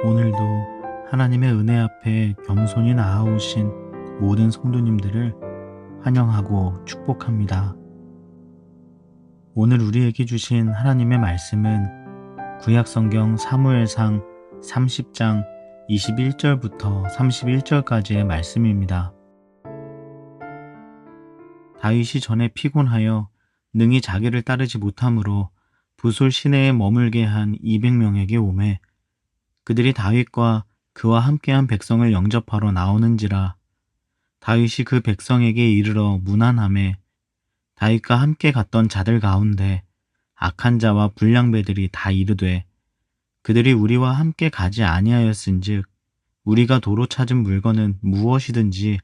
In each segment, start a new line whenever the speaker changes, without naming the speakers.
오늘도 하나님의 은혜 앞에 겸손히 나아오신 모든 성도님들을 환영하고 축복합니다. 오늘 우리에게 주신 하나님의 말씀은 구약성경 사무엘상 30장 21절부터 31절까지의 말씀입니다. 다윗이 전에 피곤하여 능히 자기를 따르지 못함으로 부솔 시내에 머물게 한 200명에게 오매 그들이 다윗과 그와 함께한 백성을 영접하러 나오는지라. 다윗이 그 백성에게 이르러 문안하매 다윗과 함께 갔던 자들 가운데 악한 자와 불량배들이 다 이르되 그들이 우리와 함께 가지 아니하였은즉 우리가 도로 찾은 물건은 무엇이든지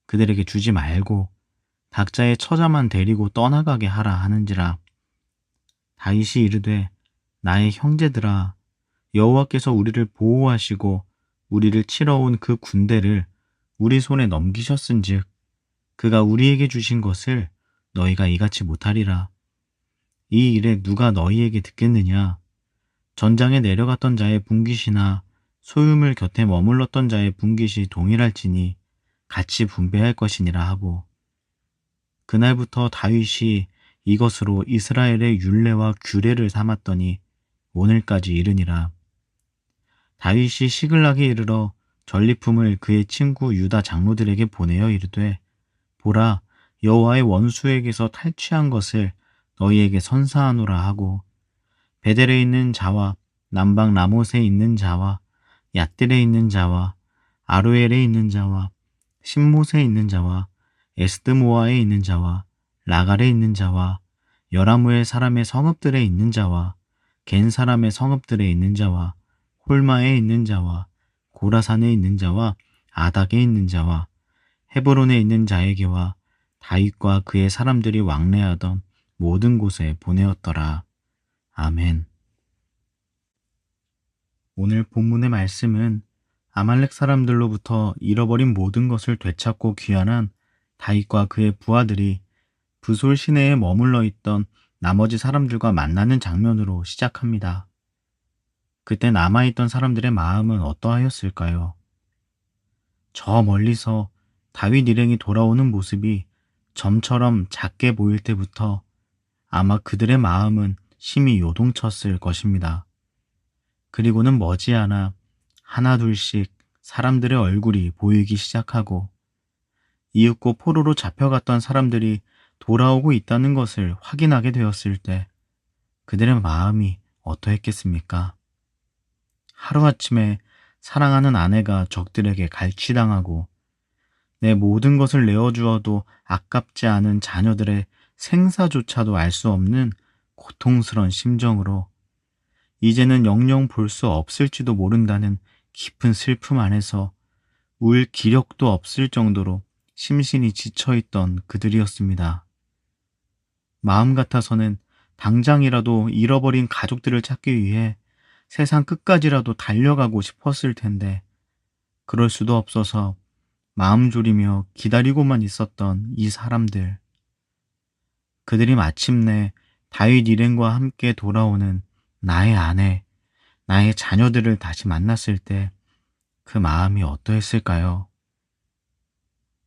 그들에게 주지 말고 각자의 처자만 데리고 떠나가게 하라 하는지라. 다윗이 이르되 나의 형제들아, 여호와께서 우리를 보호하시고 우리를 치러 온 그 군대를 우리 손에 넘기셨은즉 그가 우리에게 주신 것을 너희가 이같이 못하리라. 이 일에 누가 너희에게 듣겠느냐? 전장에 내려갔던 자의 분깃이나 소유물 곁에 머물렀던 자의 분깃이 동일할지니 같이 분배할 것이니라 하고, 그날부터 다윗이 이것으로 이스라엘의 율례와 규례를 삼았더니 오늘까지 이르니라. 다윗이 시글락에 이르러 전리품을 그의 친구 유다 장로들에게 보내어 이르되 보라, 여호와의 원수에게서 탈취한 것을 너희에게 선사하노라 하고, 베델에 있는 자와 남방 라못에 있는 자와 얏딜에 있는 자와 아로엘에 있는 자와 신못에 있는 자와 에스드모아에 있는 자와 라갈에 있는 자와 여라무엘 사람의 성읍들에 있는 자와 겐 사람의 성읍들에 있는 자와 홀마에 있는 자와 고라산에 있는 자와 아닥에 있는 자와 헤브론에 있는 자에게와 다윗과 그의 사람들이 왕래하던 모든 곳에 보내었더라. 아멘. 오늘 본문의 말씀은 아말렉 사람들로부터 잃어버린 모든 것을 되찾고 귀환한 다윗과 그의 부하들이 부솔 시내에 머물러 있던 나머지 사람들과 만나는 장면으로 시작합니다. 그때 남아있던 사람들의 마음은 어떠하였을까요? 저 멀리서 다윗 일행이 돌아오는 모습이 점처럼 작게 보일 때부터 아마 그들의 마음은 심히 요동쳤을 것입니다. 그리고는 머지않아 하나둘씩 사람들의 얼굴이 보이기 시작하고 이윽고 포로로 잡혀갔던 사람들이 돌아오고 있다는 것을 확인하게 되었을 때 그들의 마음이 어떠했겠습니까? 하루아침에 사랑하는 아내가 적들에게 갈취당하고 내 모든 것을 내어주어도 아깝지 않은 자녀들의 생사조차도 알 수 없는 고통스러운 심정으로 이제는 영영 볼 수 없을지도 모른다는 깊은 슬픔 안에서 울 기력도 없을 정도로 심신이 지쳐있던 그들이었습니다. 마음 같아서는 당장이라도 잃어버린 가족들을 찾기 위해 세상 끝까지라도 달려가고 싶었을 텐데 그럴 수도 없어서 마음 졸이며 기다리고만 있었던 이 사람들. 그들이 마침내 다윗 일행과 함께 돌아오는 나의 아내, 나의 자녀들을 다시 만났을 때 그 마음이 어떠했을까요?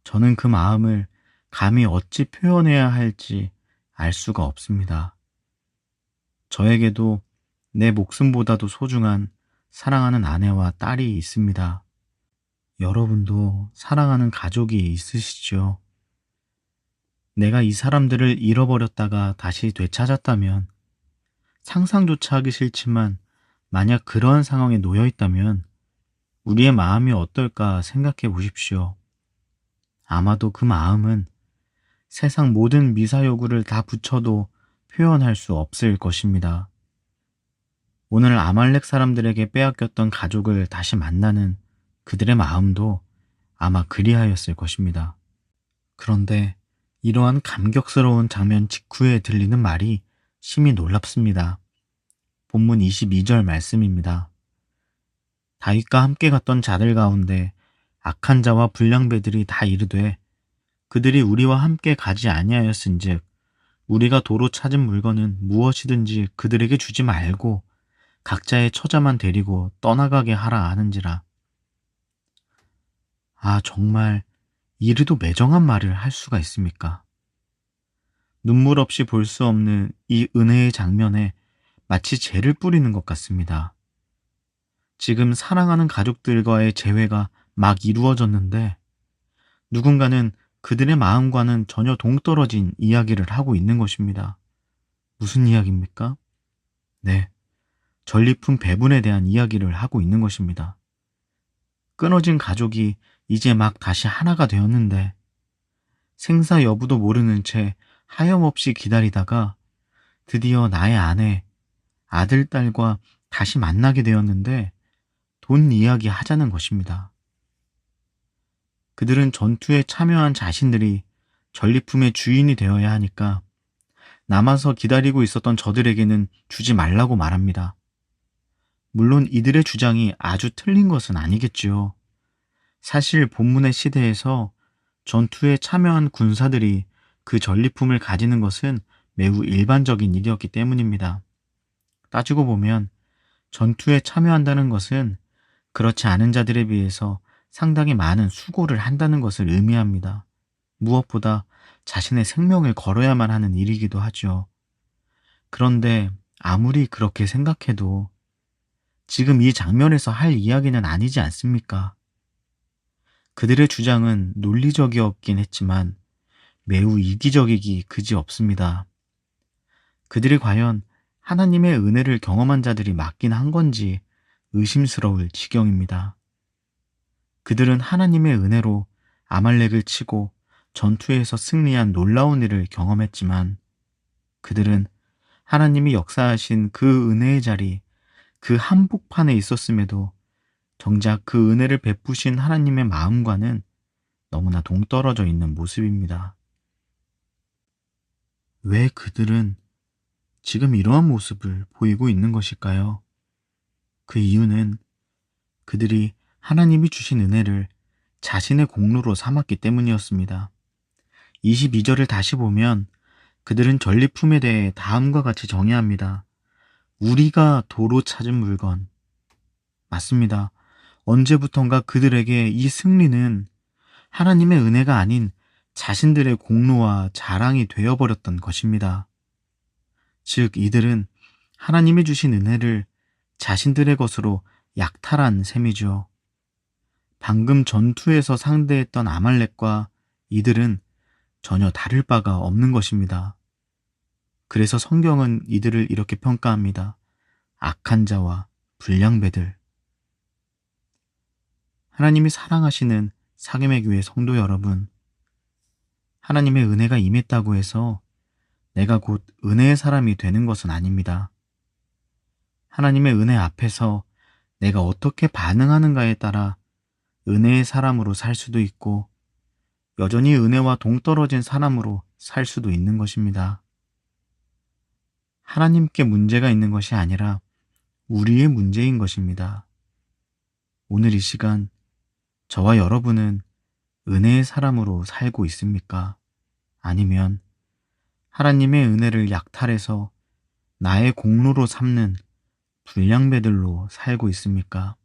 저는 그 마음을 감히 어찌 표현해야 할지 알 수가 없습니다. 저에게도 내 목숨보다도 소중한 사랑하는 아내와 딸이 있습니다. 여러분도 사랑하는 가족이 있으시죠? 내가 이 사람들을 잃어버렸다가 다시 되찾았다면, 상상조차 하기 싫지만 만약 그러한 상황에 놓여 있다면 우리의 마음이 어떨까 생각해 보십시오. 아마도 그 마음은 세상 모든 미사여구를 다 붙여도 표현할 수 없을 것입니다. 오늘 아말렉 사람들에게 빼앗겼던 가족을 다시 만나는 그들의 마음도 아마 그리하였을 것입니다. 그런데 이러한 감격스러운 장면 직후에 들리는 말이 심히 놀랍습니다. 본문 22절 말씀입니다. 다윗과 함께 갔던 자들 가운데 악한 자와 불량배들이 다 이르되 그들이 우리와 함께 가지 아니하였은즉 우리가 도로 찾은 물건은 무엇이든지 그들에게 주지 말고 각자의 처자만 데리고 떠나가게 하라 하는지라. 아, 정말 이리도 매정한 말을 할 수가 있습니까? 눈물 없이 볼 수 없는 이 은혜의 장면에 마치 죄를 뿌리는 것 같습니다. 지금 사랑하는 가족들과의 재회가 막 이루어졌는데 누군가는 그들의 마음과는 전혀 동떨어진 이야기를 하고 있는 것입니다. 무슨 이야기입니까? 네, 전리품 배분에 대한 이야기를 하고 있는 것입니다. 끊어진 가족이 이제 막 다시 하나가 되었는데 생사 여부도 모르는 채 하염없이 기다리다가 드디어 나의 아내, 아들, 딸과 다시 만나게 되었는데 돈 이야기 하자는 것입니다. 그들은 전투에 참여한 자신들이 전리품의 주인이 되어야 하니까 남아서 기다리고 있었던 저들에게는 주지 말라고 말합니다. 물론 이들의 주장이 아주 틀린 것은 아니겠지요. 사실 본문의 시대에서 전투에 참여한 군사들이 그 전리품을 가지는 것은 매우 일반적인 일이었기 때문입니다. 따지고 보면 전투에 참여한다는 것은 그렇지 않은 자들에 비해서 상당히 많은 수고를 한다는 것을 의미합니다. 무엇보다 자신의 생명을 걸어야만 하는 일이기도 하죠. 그런데 아무리 그렇게 생각해도 지금 이 장면에서 할 이야기는 아니지 않습니까? 그들의 주장은 논리적이었긴 했지만 매우 이기적이기 그지없습니다. 그들이 과연 하나님의 은혜를 경험한 자들이 맞긴 한 건지 의심스러울 지경입니다. 그들은 하나님의 은혜로 아말렉을 치고 전투에서 승리한 놀라운 일을 경험했지만 그들은 하나님이 역사하신 그 은혜의 자리, 그 한복판에 있었음에도 정작 그 은혜를 베푸신 하나님의 마음과는 너무나 동떨어져 있는 모습입니다. 왜 그들은 지금 이러한 모습을 보이고 있는 것일까요? 그 이유는 그들이 하나님이 주신 은혜를 자신의 공로로 삼았기 때문이었습니다. 22절을 다시 보면 그들은 전리품에 대해 다음과 같이 정의합니다. 우리가 도로 찾은 물건. 맞습니다. 언제부턴가 그들에게 이 승리는 하나님의 은혜가 아닌 자신들의 공로와 자랑이 되어버렸던 것입니다. 즉, 이들은 하나님이 주신 은혜를 자신들의 것으로 약탈한 셈이죠. 방금 전투에서 상대했던 아말렉과 이들은 전혀 다를 바가 없는 것입니다. 그래서 성경은 이들을 이렇게 평가합니다. 악한 자와 불량배들. 하나님이 사랑하시는 사귐의 교회 성도 여러분, 하나님의 은혜가 임했다고 해서 내가 곧 은혜의 사람이 되는 것은 아닙니다. 하나님의 은혜 앞에서 내가 어떻게 반응하는가에 따라 은혜의 사람으로 살 수도 있고 여전히 은혜와 동떨어진 사람으로 살 수도 있는 것입니다. 하나님께 문제가 있는 것이 아니라 우리의 문제인 것입니다. 오늘 이 시간 저와 여러분은 은혜의 사람으로 살고 있습니까? 아니면 하나님의 은혜를 약탈해서 나의 공로로 삼는 불량배들로 살고 있습니까?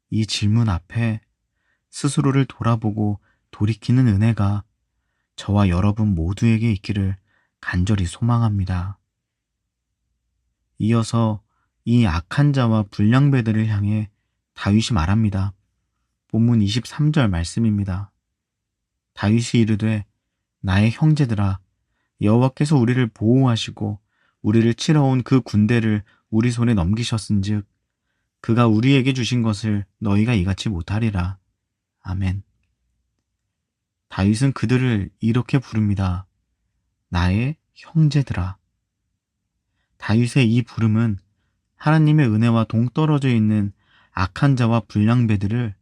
이 질문 앞에 스스로를 돌아보고 돌이키는 은혜가 저와 여러분 모두에게 있기를 간절히 소망합니다. 이어서 이 악한 자와 불량배들을 향해 다윗이 말합니다. 본문 23절 말씀입니다. 다윗이 이르되 나의 형제들아 여호와께서 우리를 보호하시고 우리를 치러 온 그 군대를 우리 손에 넘기셨은즉 그가 우리에게 주신 것을 너희가 이같이 못하리라. 아멘. 다윗은 그들을 이렇게 부릅니다. 나의 형제들아. 다윗의 이 부름은 하나님의 은혜와 동떨어져 있는 악한 자와 불량배들을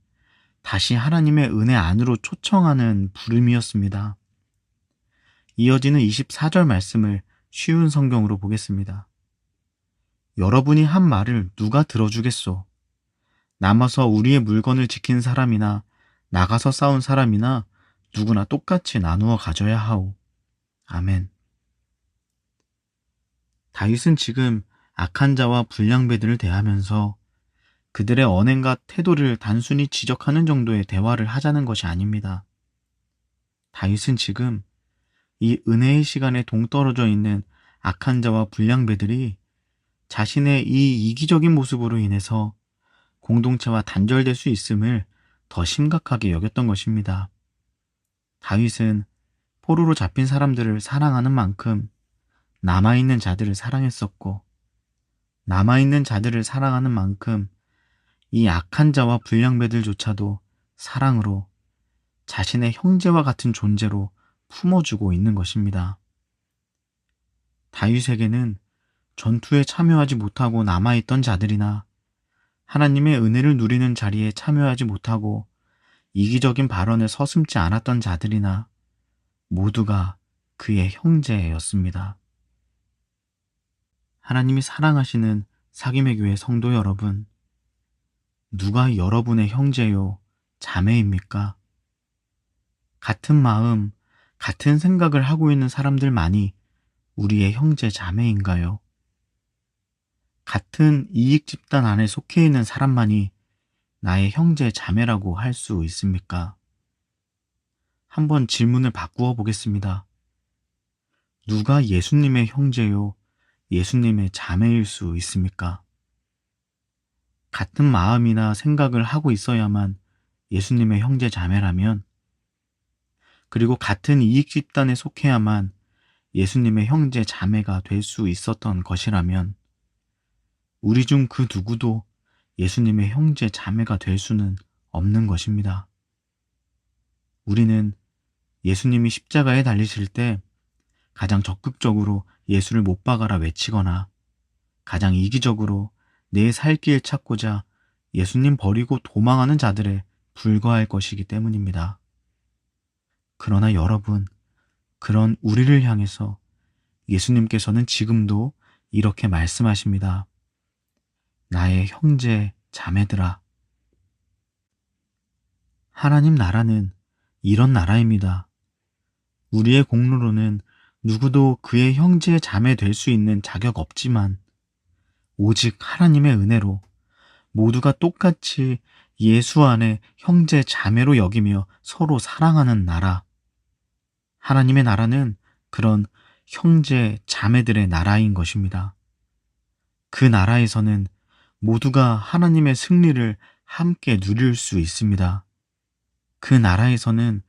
다시 하나님의 은혜 안으로 초청하는 부름이었습니다. 이어지는 24절 말씀을 쉬운 성경으로 보겠습니다. 여러분이 한 말을 누가 들어주겠소? 남아서 우리의 물건을 지킨 사람이나 나가서 싸운 사람이나 누구나 똑같이 나누어 가져야 하오. 아멘. 다윗은 지금 악한 자와 불량배들을 대하면서 그들의 언행과 태도를 단순히 지적하는 정도의 대화를 하자는 것이 아닙니다. 다윗은 지금 이 은혜의 시간에 동떨어져 있는 악한 자와 불량배들이 자신의 이 이기적인 모습으로 인해서 공동체와 단절될 수 있음을 더 심각하게 여겼던 것입니다. 다윗은 포로로 잡힌 사람들을 사랑하는 만큼 남아있는 자들을 사랑했었고, 남아있는 자들을 사랑하는 만큼 이 악한 자와 불량배들조차도 사랑으로 자신의 형제와 같은 존재로 품어주고 있는 것입니다. 다윗에게는 전투에 참여하지 못하고 남아있던 자들이나 하나님의 은혜를 누리는 자리에 참여하지 못하고 이기적인 발언에 서슴지 않았던 자들이나 모두가 그의 형제였습니다. 하나님이 사랑하시는 사김의 교회 성도 여러분, 누가 여러분의 형제요, 자매입니까? 같은 마음, 같은 생각을 하고 있는 사람들만이 우리의 형제, 자매인가요? 같은 이익 집단 안에 속해 있는 사람만이 나의 형제, 자매라고 할 수 있습니까? 한번 질문을 바꾸어 보겠습니다. 누가 예수님의 형제요, 예수님의 자매일 수 있습니까? 같은 마음이나 생각을 하고 있어야만 예수님의 형제, 자매라면, 그리고 같은 이익 집단에 속해야만 예수님의 형제, 자매가 될 수 있었던 것이라면, 우리 중 그 누구도 예수님의 형제, 자매가 될 수는 없는 것입니다. 우리는 예수님이 십자가에 달리실 때 가장 적극적으로 예수를 못 박아라 외치거나 가장 이기적으로 내 살 길 찾고자 예수님 버리고 도망하는 자들에 불과할 것이기 때문입니다. 그러나 여러분, 그런 우리를 향해서 예수님께서는 지금도 이렇게 말씀하십니다. 나의 형제, 자매들아. 하나님 나라는 이런 나라입니다. 우리의 공로로는 누구도 그의 형제, 자매 될 수 있는 자격 없지만 오직 하나님의 은혜로 모두가 똑같이 예수 안에 형제, 자매로 여기며 서로 사랑하는 나라. 하나님의 나라는 그런 형제, 자매들의 나라인 것입니다. 그 나라에서는 모두가 하나님의 승리를 함께 누릴 수 있습니다. 그 나라에서는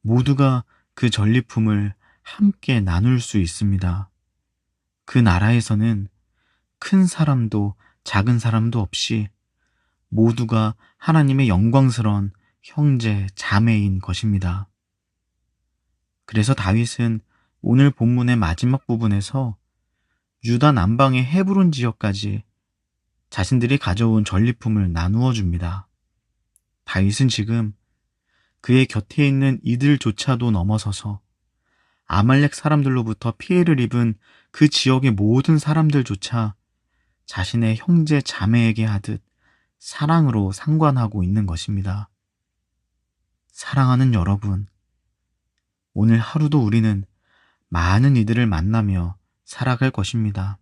모두가 그 전리품을 함께 나눌 수 있습니다. 그 나라에서는 큰 사람도 작은 사람도 없이 모두가 하나님의 영광스러운 형제, 자매인 것입니다. 그래서 다윗은 오늘 본문의 마지막 부분에서 유다 남방의 헤브론 지역까지 자신들이 가져온 전리품을 나누어 줍니다. 다윗은 지금 그의 곁에 있는 이들조차도 넘어서서 아말렉 사람들로부터 피해를 입은 그 지역의 모든 사람들조차 자신의 형제 자매에게 하듯 사랑으로 상관하고 있는 것입니다. 사랑하는 여러분, 오늘 하루도 우리는 많은 이들을 만나며 살아갈 것입니다.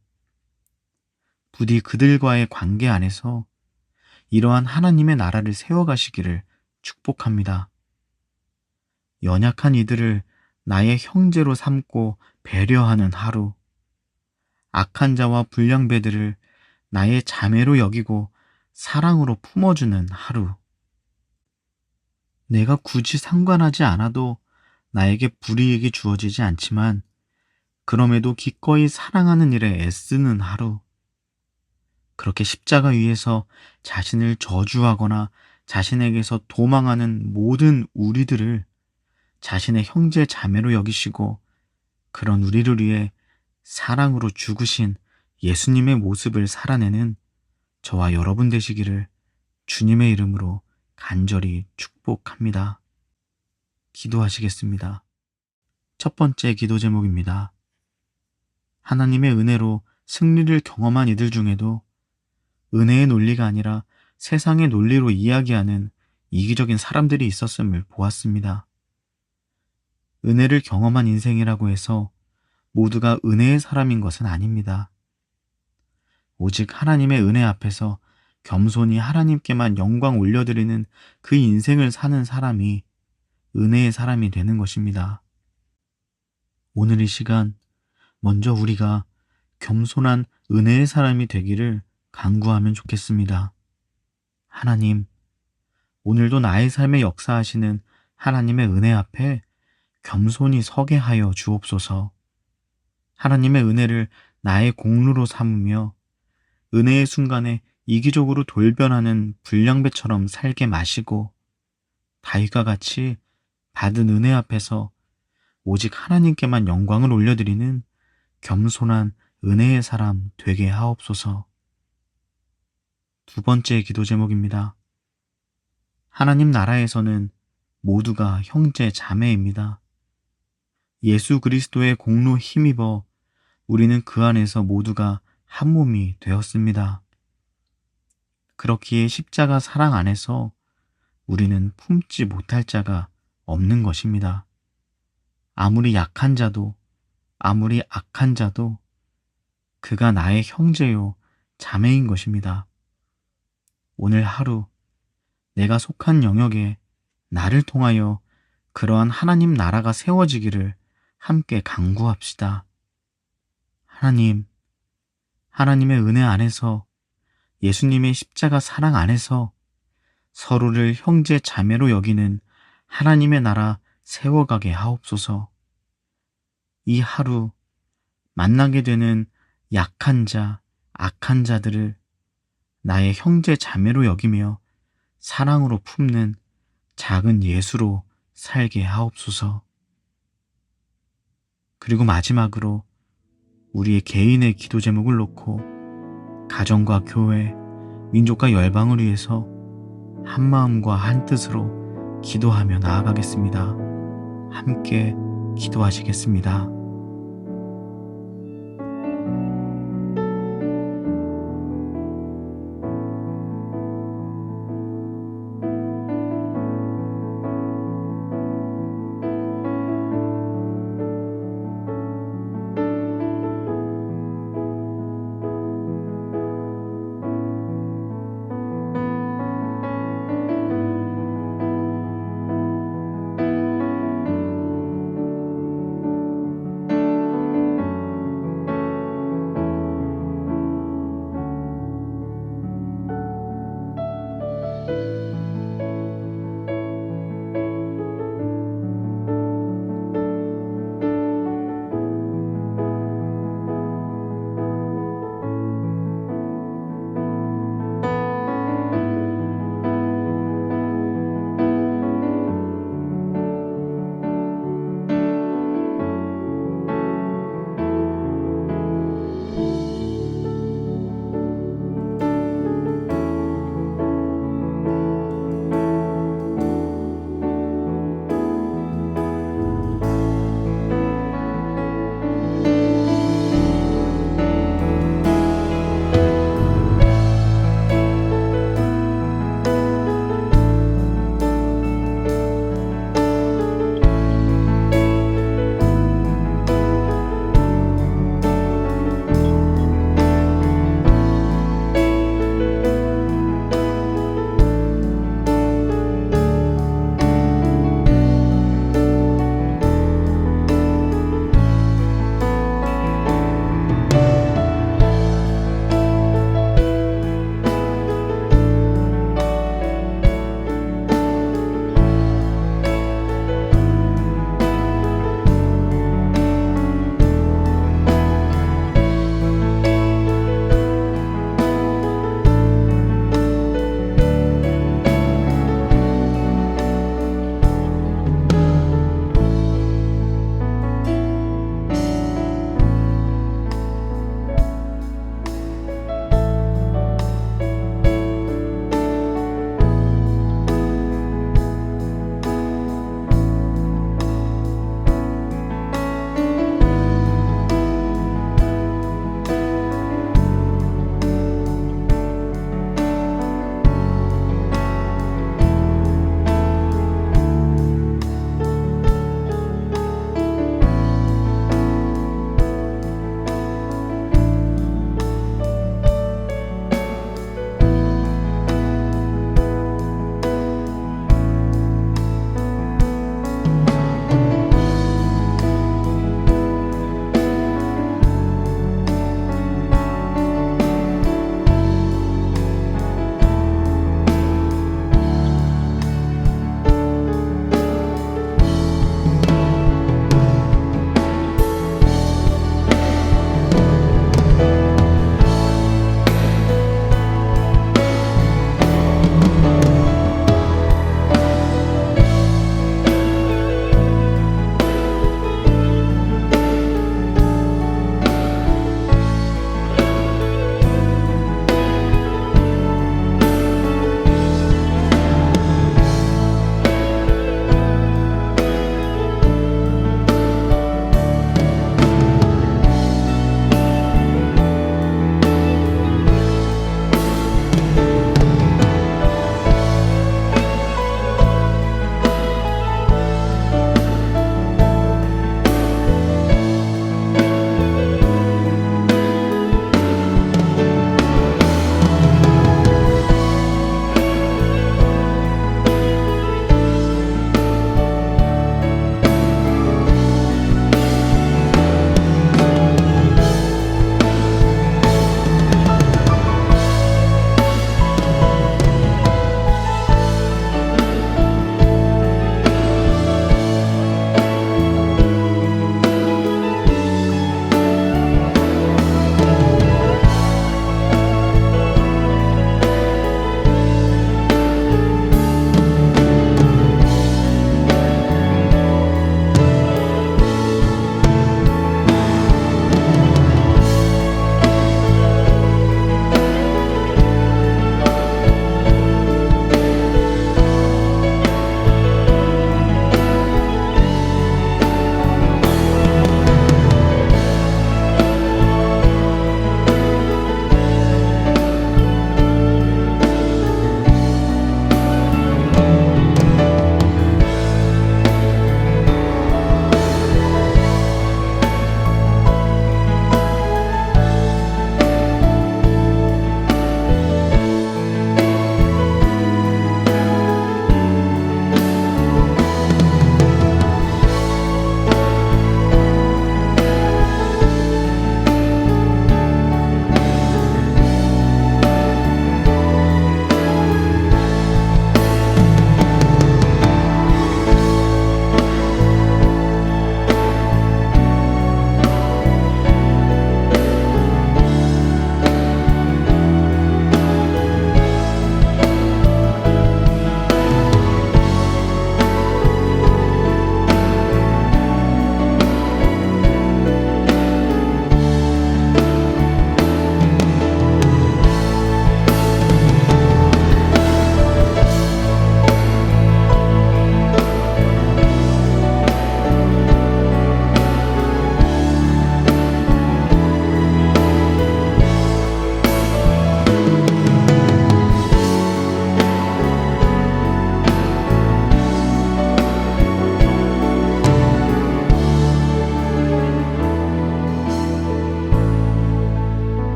부디 그들과의 관계 안에서 이러한 하나님의 나라를 세워가시기를 축복합니다. 연약한 이들을 나의 형제로 삼고 배려하는 하루, 악한 자와 불량배들을 나의 자매로 여기고 사랑으로 품어주는 하루, 내가 굳이 상관하지 않아도 나에게 불이익이 주어지지 않지만 그럼에도 기꺼이 사랑하는 일에 애쓰는 하루, 그렇게 십자가 위에서 자신을 저주하거나 자신에게서 도망하는 모든 우리들을 자신의 형제 자매로 여기시고 그런 우리를 위해 사랑으로 죽으신 예수님의 모습을 살아내는 저와 여러분 되시기를 주님의 이름으로 간절히 축복합니다. 기도하시겠습니다. 첫 번째 기도 제목입니다. 하나님의 은혜로 승리를 경험한 이들 중에도 은혜의 논리가 아니라 세상의 논리로 이야기하는 이기적인 사람들이 있었음을 보았습니다. 은혜를 경험한 인생이라고 해서 모두가 은혜의 사람인 것은 아닙니다. 오직 하나님의 은혜 앞에서 겸손히 하나님께만 영광 올려드리는 그 인생을 사는 사람이 은혜의 사람이 되는 것입니다. 오늘 이 시간 먼저 우리가 겸손한 은혜의 사람이 되기를 간구하면 좋겠습니다. 하나님, 오늘도 나의 삶에 역사하시는 하나님의 은혜 앞에 겸손히 서게 하여 주옵소서. 하나님의 은혜를 나의 공로로 삼으며 은혜의 순간에 이기적으로 돌변하는 불량배처럼 살게 마시고 다윗과 같이 받은 은혜 앞에서 오직 하나님께만 영광을 올려드리는 겸손한 은혜의 사람 되게 하옵소서. 두 번째 기도 제목입니다. 하나님 나라에서는 모두가 형제 자매입니다. 예수 그리스도의 공로 힘입어 우리는 그 안에서 모두가 한 몸이 되었습니다. 그렇기에 십자가 사랑 안에서 우리는 품지 못할 자가 없는 것입니다. 아무리 약한 자도, 아무리 악한 자도 그가 나의 형제요 자매인 것입니다. 오늘 하루 내가 속한 영역에 나를 통하여 그러한 하나님 나라가 세워지기를 함께 간구합시다. 하나님, 하나님의 은혜 안에서 예수님의 십자가 사랑 안에서 서로를 형제 자매로 여기는 하나님의 나라 세워가게 하옵소서. 이 하루 만나게 되는 약한 자, 악한 자들을 나의 형제 자매로 여기며 사랑으로 품는 작은 예수로 살게 하옵소서. 그리고 마지막으로 우리의 개인의 기도 제목을 놓고 가정과 교회, 민족과 열방을 위해서 한 마음과 한 뜻으로 기도하며 나아가겠습니다. 함께 기도하시겠습니다.